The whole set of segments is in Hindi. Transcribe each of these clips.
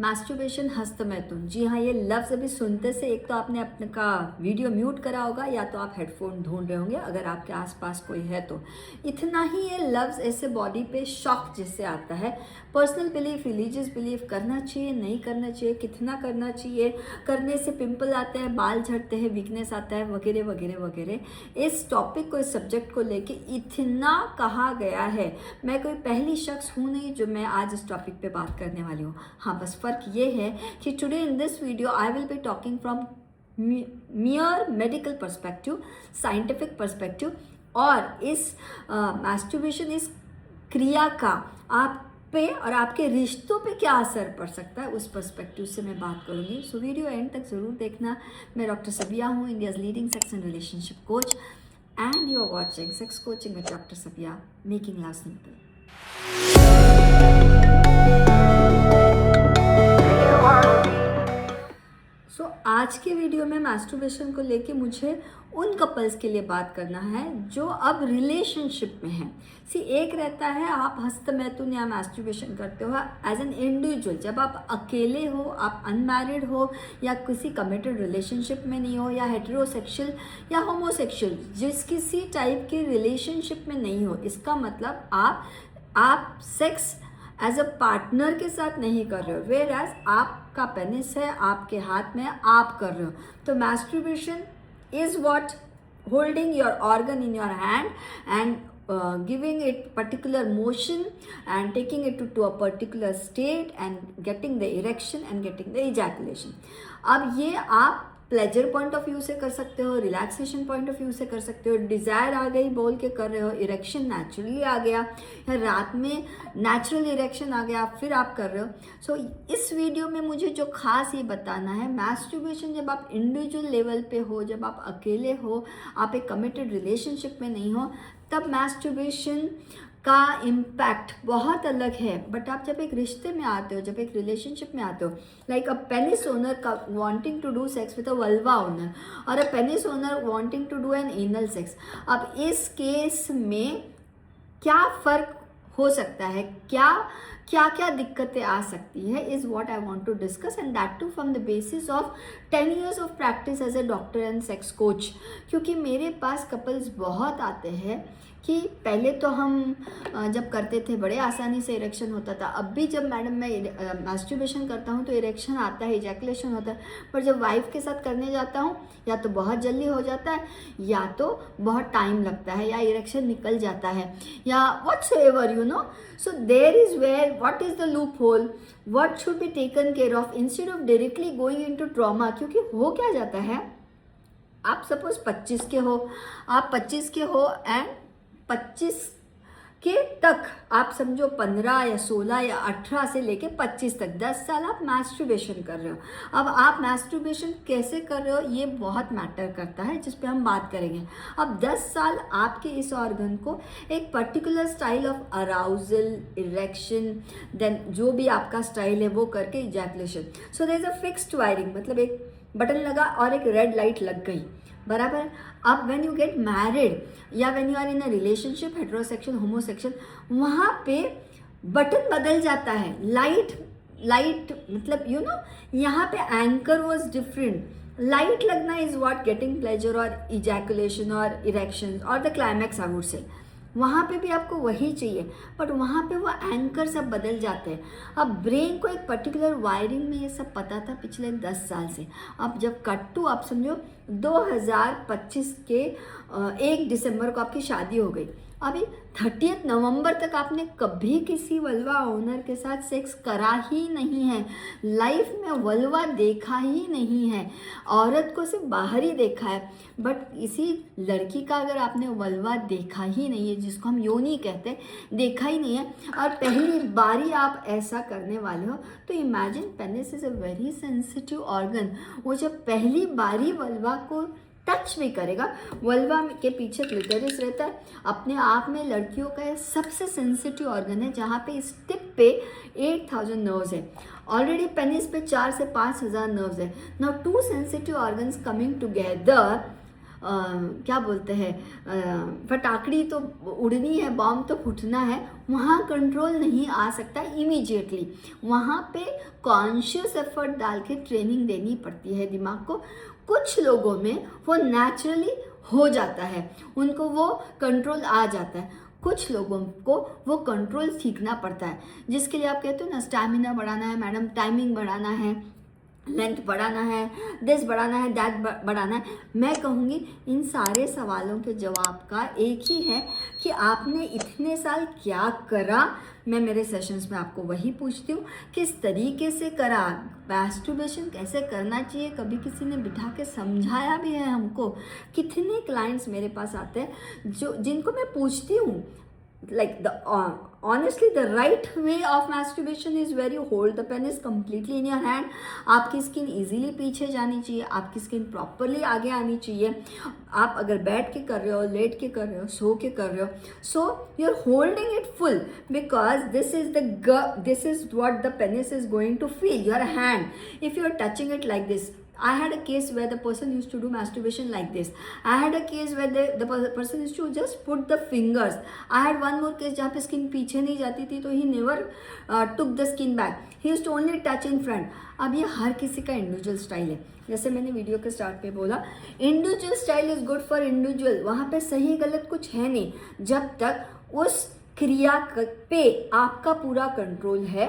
मैस्टरबेशन, हस्तमैथुन। जी हाँ, ये लफ्ज़ अभी सुनते से एक तो आपने अपने का वीडियो म्यूट करा होगा या तो आप हेडफोन ढूंढ रहे होंगे, अगर आपके आसपास कोई है तो। इतना ही ये लफ्ज़ ऐसे बॉडी पे शॉक जिससे आता है। पर्सनल बिलीफ, रिलीजियस बिलीफ, करना चाहिए नहीं करना चाहिए, कितना करना चाहिए, करने से पिंपल आते हैं, बाल झड़ते हैं, वीकनेस आता है, वगैरह वगैरह वगैरह। इस टॉपिक को, इस सब्जेक्ट को लेके इतना कहा गया है। मैं कोई पहली शख्स हूँ नहीं जो मैं आज इस टॉपिक पे बात करने वाली हूँ। हाँ, बस फ़र्क ये है कि today in this video I will be talking from मियर medical perspective, scientific perspective, और इस मैस्टरबेशन, इस क्रिया का आप पे और आपके रिश्तों पे क्या असर पड़ सकता है, उस पर्सपेक्टिव से मैं बात करूँगी। सो वीडियो एंड तक ज़रूर देखना। मैं डॉक्टर सबिया हूँ, India's leading sex and relationship coach, and you are watching sex coaching with doctor Sabia, making love simple. So आज के वीडियो में मैस्टरबेशन को लेके मुझे उन कपल्स के लिए बात करना है जो अब रिलेशनशिप में हैं। एक रहता है आप हस्तमैथुन या मैस्टरबेशन करते हो एज एन इंडिविजुअल, जब आप अकेले हो, आप अनमैरिड हो या किसी कमिटेड रिलेशनशिप में नहीं हो, या हेटेरोसेक्सुअल या होमोसेक्सुअल, जिस किसी टाइप के रिलेशनशिप में नहीं हो। इसका मतलब आप सेक्स एज अ पार्टनर के साथ नहीं कर रहे हो, वेयर एज आपका पेनिस है, आपके हाथ में, आप कर रहे हो। तो masturbation is what holding your organ in your hand and giving it particular motion and taking it to a particular state and getting the erection and getting the ejaculation. अब ये आप प्लेजर पॉइंट ऑफ व्यू से कर सकते हो, रिलैक्सेशन पॉइंट ऑफ व्यू से कर सकते हो, डिज़ायर आ गई बोल के कर रहे हो, इरेक्शन नेचुरली आ गया, या रात में नेचुरल इरेक्शन आ गया फिर आप कर रहे हो। सो इस वीडियो में मुझे जो खास ये बताना है, मैस्टरबेशन जब आप इंडिविजुअल लेवल पे हो, जब आप अकेले हो, आप एक कमिटेड रिलेशनशिप में नहीं हो, तब मैस्टरबेशन का इम्पैक्ट बहुत अलग है। बट आप जब एक रिश्ते में आते हो, जब एक रिलेशनशिप में आते हो, लाइक अ पेनिस ओनर का wanting to do sex with a vulva owner और a penis owner wanting to do an anal sex, अब इस केस में क्या फ़र्क हो सकता है, क्या क्या क्या दिक्कतें आ सकती है, is what I want to discuss, and that too from the basis of 10 years of practice as a doctor and sex coach. क्योंकि मेरे पास कपल्स बहुत आते हैं कि पहले तो हम जब करते थे बड़े आसानी से इरेक्शन होता था, अब भी जब मैडम मैं मैस्टरबेशन करता हूँ तो इरेक्शन आता है, इजैकुलेशन होता है, पर जब वाइफ के साथ करने जाता हूँ या तो बहुत जल्दी हो जाता है या तो बहुत टाइम लगता है, या इरेक्शन निकल जाता है, या whatsoever you know. So there is where what is the loophole, what should be taken care of instead of directly going into trauma. क्योंकि हो क्या जाता है, आप सपोज 25 के हो, आप 25 के हो एंड 25 के तक आप समझो 15 या 16 या 18 से लेके 25 तक 10 साल आप मैस्टरबेशन कर रहे हो। अब आप मैस्टरबेशन कैसे कर रहे हो ये बहुत मैटर करता है, जिस पे हम बात करेंगे। अब 10 साल आपके इस ऑर्गन को एक particular style of arousal, erection, then जो भी आपका स्टाइल है वो करके ejaculation. So there is a fixed wiring, मतलब एक बटन लगा और एक रेड लाइट लग गई, बराबर। अब व्हेन यू गेट मैरिड या when you are in a relationship, heterosexual, homosexual, वहाँ पे बटन बदल जाता है। लाइट मतलब यू नो, यहाँ पे एंकर वॉज डिफरेंट। लाइट लगना इज व्हाट गेटिंग प्लेजर और इजैकुलेशन और इरेक्शन और the climax I would say. वहाँ पे भी आपको वही चाहिए, बट वहाँ पे वो एंकर सब बदल जाते हैं। अब ब्रेन को एक पर्टिकुलर वायरिंग में ये सब पता था पिछले 10 साल से। अब जब कट टू आप समझो 2025 के 1 दिसंबर को आपकी शादी हो गई, अभी 30 नवंबर तक आपने कभी किसी वल्वा ओनर के साथ सेक्स करा ही नहीं है, लाइफ में वल्वा देखा ही नहीं है, औरत को सिर्फ बाहर ही देखा है। बट इसी लड़की का अगर आपने वल्वा देखा ही नहीं है, जिसको हम योनि कहते हैं, देखा ही नहीं है, और पहली बारी आप ऐसा करने वाले हो, तो imagine penis is a very sensitive organ. वो जब पहली बारी वल्वा को टच भी करेगा, वल्वा के पीछे क्लिटोरिस रहता है, अपने आप में लड़कियों का ये सबसे सेंसिटिव ऑर्गन है, जहाँ पे इस टिप पे 8000 नर्व्स है। ऑलरेडी पेनिस पे 4 से 5000 नर्व्स है। Now 2 sensitive organs coming together क्या बोलते हैं, फटाकड़ी तो उड़नी है, बॉम्ब तो फूटना है, वहाँ कंट्रोल नहीं आ सकता इमीडिएटली। वहाँ पे कॉन्शियस एफर्ट डाल के ट्रेनिंग देनी पड़ती है दिमाग को। कुछ लोगों में वो नेचुरली हो जाता है, उनको वो कंट्रोल आ जाता है। कुछ लोगों को वो कंट्रोल सीखना पड़ता है, जिसके लिए आप कहते हो ना स्टैमिना बढ़ाना है मैडम, टाइमिंग बढ़ाना है, लेंथ बढ़ाना है, दिस बढ़ाना है, दैट बढ़ाना है। मैं कहूँगी इन सारे सवालों के जवाब का एक ही है कि आपने इतने साल क्या करा। मैं मेरे सेशंस में आपको वही पूछती हूँ, किस तरीके से करा, मैस्टरबेशन कैसे करना चाहिए, कभी किसी ने बिठा के समझाया भी है हमको। कितने क्लाइंट्स मेरे पास आते हैं जिनको मैं पूछती हूँ, like honestly the right way of masturbation is where you hold the penis completely in your hand. आपकी स्किन इजीली पीछे जानी चाहिए, आपकी स्किन प्रॉपरली आगे आनी चाहिए। आप अगर बैठ के कर रहे हो, लेट के कर रहे हो, सो के कर रहे हो, so you're holding it full because this is what the penis is going to feel, your hand. If you're touching it like this, I had a case where the person used to do masturbation like this. I had a case where the person used to just put the fingers. I had one more case जहाँ पे स्किन पीछे नहीं जाती थी, तो he never took the skin back. He used to only touch in front. अब ये हर किसी का इंडिविजुअल स्टाइल है। जैसे मैंने वीडियो के स्टार्ट पे बोला, individual style is good for individual. वहाँ पे सही गलत कुछ है नहीं, जब तक उस क्रिया पे आपका पूरा कंट्रोल है।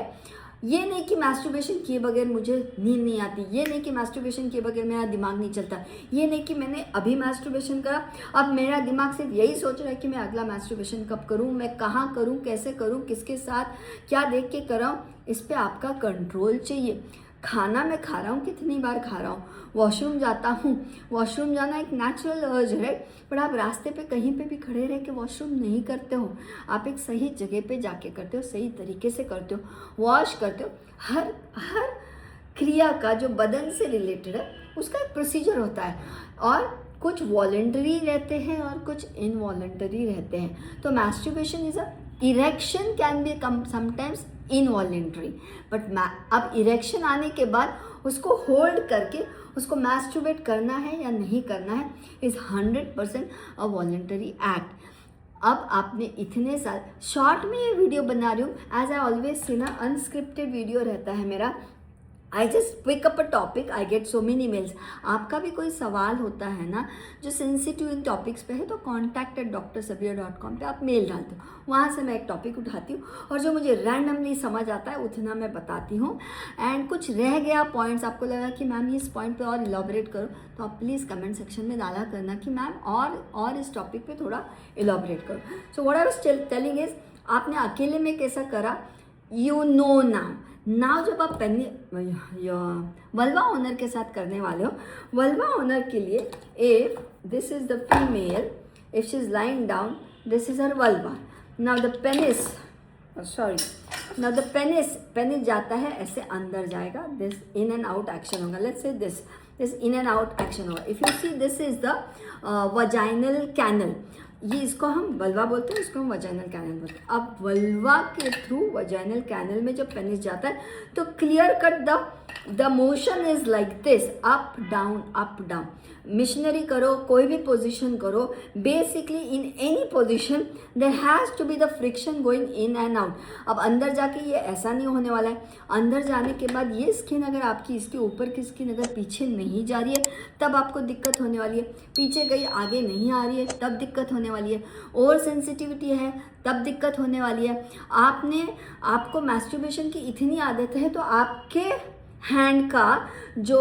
ये नहीं कि मैस्टरबेशन किए बगैर मुझे नींद नहीं आती, ये नहीं कि मैस्टरबेशन किए बगैर मेरा दिमाग नहीं चलता, ये नहीं कि मैंने अभी मैस्टरबेशन करा, अब मेरा दिमाग सिर्फ यही सोच रहा है कि मैं अगला मैस्टरबेशन कब करूं, मैं कहाँ करूं, कैसे करूं, किसके साथ, क्या देख के कर रहा हूँ। इस पर आपका कंट्रोल चाहिए। खाना मैं खा रहा हूँ, कितनी बार खा रहा हूँ, वॉशरूम जाता हूँ, वॉशरूम जाना एक नेचुरल अर्ज है, पर आप रास्ते पे कहीं पे भी खड़े रह के वॉशरूम नहीं करते हो, आप एक सही जगह पे जाके करते हो, सही तरीके से करते हो, वॉश करते हो। हर क्रिया का जो बदन से रिलेटेड है उसका एक प्रोसीजर होता है, और कुछ वॉलंटरी रहते हैं और कुछ इनवॉलंटरी रहते हैं। तो masturbation is a erection can be sometimes involuntary, but अब इरेक्शन आने के बाद उसको होल्ड करके उसको मैस्टरबेट करना है या नहीं करना है इज़ 100% अ वॉलेंटरी एक्ट। अब आपने इतने साल, शॉर्ट में ये वीडियो बना रही हूँ, एज आई ऑलवेज सी ना, अनस्क्रिप्टेड वीडियो रहता है मेरा। I just pick up a topic, I get so many mails. आपका भी कोई सवाल होता है ना जो सेंसिटिव इन टॉपिक्स पे है, तो contact@drsabir.com पे आप मेल डालते हो, वहाँ से मैं एक टॉपिक उठाती हूँ और जो मुझे रैंडमली समझ आता है उतना मैं बताती हूँ। एंड कुछ रह गया पॉइंट्स, आपको लगा कि मैम इस पॉइंट पे और इलॉबरेट करो, तो आप प्लीज़ कमेंट सेक्शन में डाला करना कि मैम और इस टॉपिक पे थोड़ा इलॉबरेट करो। So what I was telling is, आपने अकेले में कैसा करा, यू नो नाउ जब आप वल्वा ओनर के साथ करने वाले हो, वल्वा ओनर के लिए if this is the female, if she is lying down, this is her vulva. Now the penis, now the penis जाता है ऐसे अंदर जाएगा, this in and out action होगा। Let's say this in and out action होगा। If you see this is the vaginal canal, ये इसको हम वल्वा बोलते हैं, इसको हम वजाइनल कैनल बोलते हैं। अब वल्वा के थ्रू वजाइनल कैनल में जब पेनिस जाता है तो clear cut the motion is like this, up down. Missionary करो, कोई भी पोजीशन करो, basically in any position there has to be the friction going in and out. अब अंदर जाके ये ऐसा नहीं होने वाला है, अंदर जाने के बाद ये स्किन अगर आपकी इसके ऊपर की स्किन अगर पीछे नहीं जा रही है तब आपको दिक्कत होने वाली है, पीछे गई आगे नहीं आ रही है तब दिक्कत होने वाली है, ओवर सेंसिटिविटी है तब दिक्कत होने वाली है। आपको मैस्टरबेशन की इतनी आदत है तो आपके हैंड का जो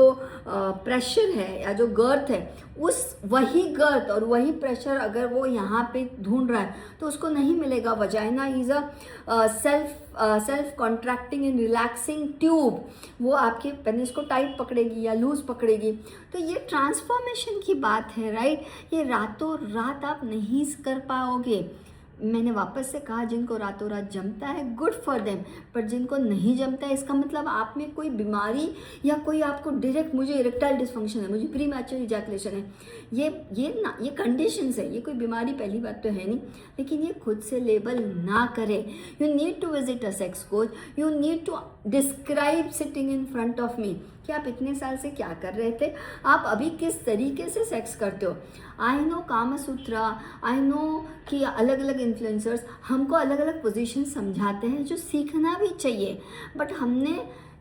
प्रेशर है या जो गर्थ है, उस वही गर्थ और वही प्रेशर अगर वो यहाँ पे ढूंढ रहा है तो उसको नहीं मिलेगा। Vagina is a self contracting and relaxing tube, वो आपके पेनिस को टाइट पकड़ेगी या लूज पकड़ेगी। तो ये ट्रांसफॉर्मेशन की बात है, राइट। ये रातों रात आप नहीं कर पाओगे। मैंने वापस से कहा, जिनको रातों रात जमता है गुड फॉर देम, पर जिनको नहीं जमता है इसका मतलब आप में कोई बीमारी या कोई आपको डायरेक्ट मुझे इरेक्टाइल डिस्फंक्शन है, मुझे प्रीमैच्योर इजैकुलेशन है, ये कंडीशंस है, ये कोई बीमारी पहली बात तो है नहीं। लेकिन ये खुद से लेबल ना करें। You need to visit a sex coach, you need to describe sitting in front of me कि आप इतने साल से क्या कर रहे थे, आप अभी किस तरीके से सेक्स करते हो। I know comma Sutra, I know कि अलग अलग इन्फ्लुएंसर्स हमको अलग अलग पोजीशन समझाते हैं जो सीखना भी चाहिए, बट हमने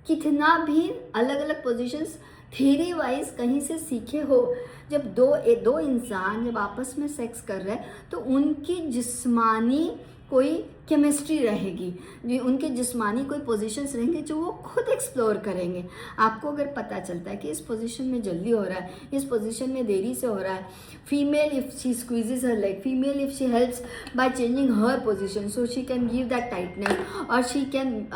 कितना भी अलग अलग पोजीशंस थ्योरी वाइज कहीं से सीखे हो। जब दो इंसान जब आपस में सेक्स कर रहे हैं तो उनकी जिस्मानी कोई केमिस्ट्री रहेगी, उनके जिस्मानी कोई पोजीशंस रहेंगे जो वो खुद एक्सप्लोर करेंगे। आपको अगर पता चलता है कि इस पोजीशन में जल्दी हो रहा है, इस पोजीशन में देरी से हो रहा है, female if she squeezes her leg, female if she helps by changing her position so she can give that tightness, और she can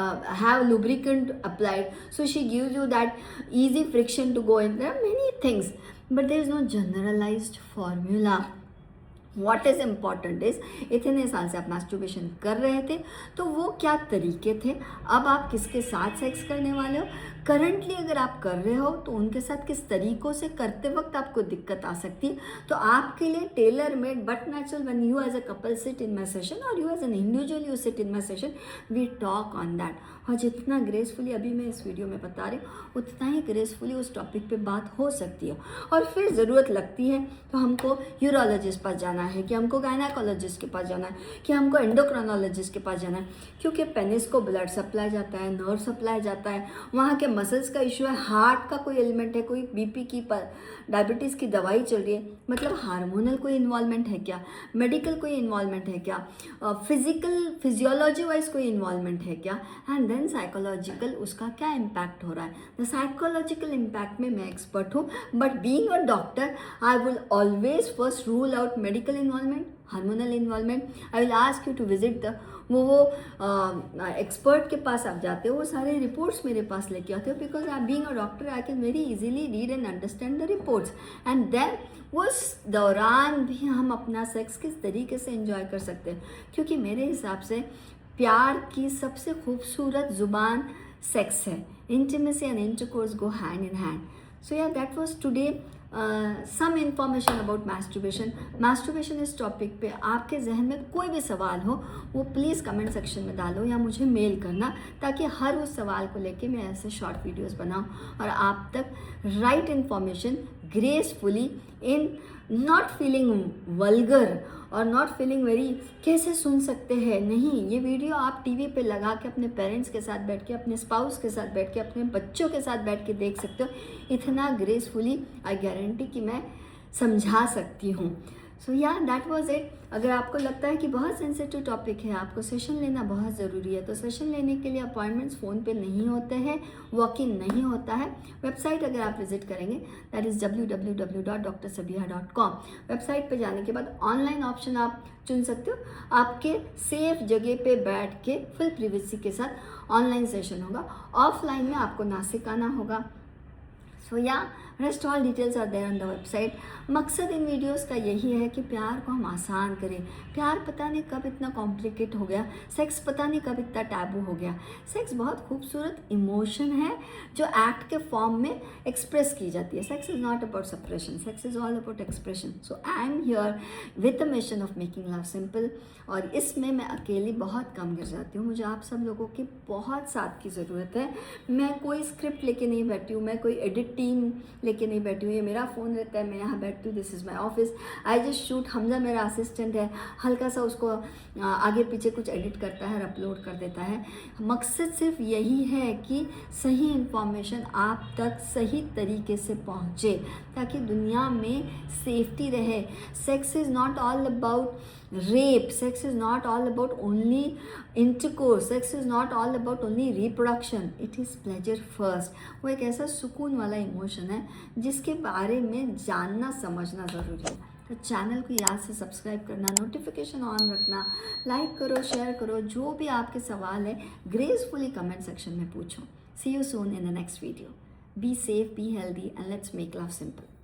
have lubricant applied so she gives you that easy friction to go in. There are many things, but there is no generalized formula. What is important is इतने साल से आप मास्टरबेशन कर रहे थे तो वो क्या तरीके थे, अब आप किसके साथ सेक्स करने वाले हो, करंटली अगर आप कर रहे हो तो उनके साथ किस तरीक़ों से करते वक्त आपको दिक्कत आ सकती है। तो आपके लिए tailor made but natural when you as a couple sit in my session और you as an individual you sit in my session, we talk on that. और जितना ग्रेसफुली अभी मैं इस वीडियो में बता रही हूँ उतना ही ग्रेसफुली उस टॉपिक पे बात हो सकती है। और फिर ज़रूरत लगती है तो हमको यूरोलॉजिस्ट पास जाना है, कि हमको गायनाकोलॉजिस्ट के पास जाना है, कि हमको एंडोक्राइनोलॉजिस्ट के पास जाना है, क्योंकि पेनिस को ब्लड सप्लाई जाता है, नर्व सप्लाई जाता है, वहाँ के मसल्स का इशू है, हार्ट का कोई एलिमेंट है, कोई बीपी की डायबिटीज़ की दवाई चल रही है, मतलब हार्मोनल कोई इन्वॉल्वमेंट है क्या, मेडिकल कोई इन्वॉल्वमेंट है क्या, फिजियोलॉजी वाइज कोई इन्वॉल्वमेंट है क्या, एंड देन साइकोलॉजिकल उसका क्या इम्पैक्ट हो रहा है। द साइकोलॉजिकल इम्पैक्ट में मैं एक्सपर्ट हूँ, but being a doctor I will always first rule out medical involvement, hormonal involvement. I will ask you to visit the वो एक्सपर्ट के पास आप जाते हो, वो सारे रिपोर्ट्स मेरे पास लेके आते हो, because I being a doctor I can very easily read and understand the reports, and then उस दौरान भी हम अपना सेक्स किस तरीके से एंजॉय कर सकते हैं। क्योंकि मेरे हिसाब से प्यार की सबसे खूबसूरत ज़ुबान सेक्स है। Intimacy and intercourse go hand in hand. So ya that was today some information about masturbation. Masturbation इस टॉपिक पे आपके जहन में कोई भी सवाल हो वो प्लीज़ कमेंट सेक्शन में डालो या मुझे मेल करना, ताकि हर उस सवाल को लेके मैं ऐसे शॉर्ट वीडियोस बनाऊं और आप तक right information gracefully in not feeling vulgar और नॉट फीलिंग वेरी कैसे सुन सकते हैं, नहीं, ये वीडियो आप टीवी पे लगा के अपने पेरेंट्स के साथ बैठ के, अपने स्पाउस के साथ बैठ के, अपने बच्चों के साथ बैठ के देख सकते हो। इतना ग्रेसफुली आई गारंटी कि मैं समझा सकती हूँ। सो या दैट वाज इट। अगर आपको लगता है कि बहुत सेंसिटिव टॉपिक है, आपको सेशन लेना बहुत ज़रूरी है, तो सेशन लेने के लिए अपॉइंटमेंट्स फ़ोन पे नहीं होते हैं, वॉक इन नहीं होता है। वेबसाइट अगर आप विजिट करेंगे दैट इज़ www.drsabiha.com। वेबसाइट पे जाने के बाद ऑनलाइन ऑप्शन आप चुन सकते हो, आपके सेफ जगह पे बैठ के फुल प्रिवेसी के साथ ऑनलाइन सेशन होगा। ऑफलाइन में आपको नासिक आना होगा। So yeah rest all details are there on the website. मकसद इन वीडियोस का यही है कि प्यार को हम आसान करें। प्यार पता नहीं कब इतना कॉम्प्लिकेट हो गया, सेक्स पता नहीं कब इतना टैबू हो गया। सेक्स बहुत खूबसूरत इमोशन है जो एक्ट के फॉर्म में एक्सप्रेस की जाती है। Sex is not about suppression, sex is all about expression. So I am here with the mission of making love simple, और इसमें मैं अकेली बहुत कम गिर जाती हूँ। मुझे आप सब लोगों की बहुत साथ की ज़रूरत है। मैं कोई स्क्रिप्ट लेके नहीं बैठी हूँ, मैं कोई एडिट टीम लेके नहीं बैठी हूँ। ये मेरा फ़ोन रहता है, मैं यहाँ बैठती हूँ, this is my office, I just shoot. Hamza मेरा असिस्टेंट है, हल्का सा उसको आगे पीछे कुछ एडिट करता है और अपलोड कर देता है। मकसद सिर्फ यही है कि सही इन्फॉर्मेशन आप तक सही तरीके से पहुँचे, ताकि दुनिया में सेफ्टी रहे। Sex is not all about rape, sex is not all about only intercourse, sex is not all about only reproduction, it is pleasure first। वो एक ऐसा सुकून वाला इमोशन है जिसके बारे में जानना समझना ज़रूरी है। तो चैनल को याद से सब्सक्राइब करना, नोटिफिकेशन ऑन रखना, लाइक करो, शेयर करो, जो भी आपके सवाल है ग्रेसफुली कमेंट सेक्शन में पूछो। See you soon in the next video. Be safe, be healthy and let's make love simple.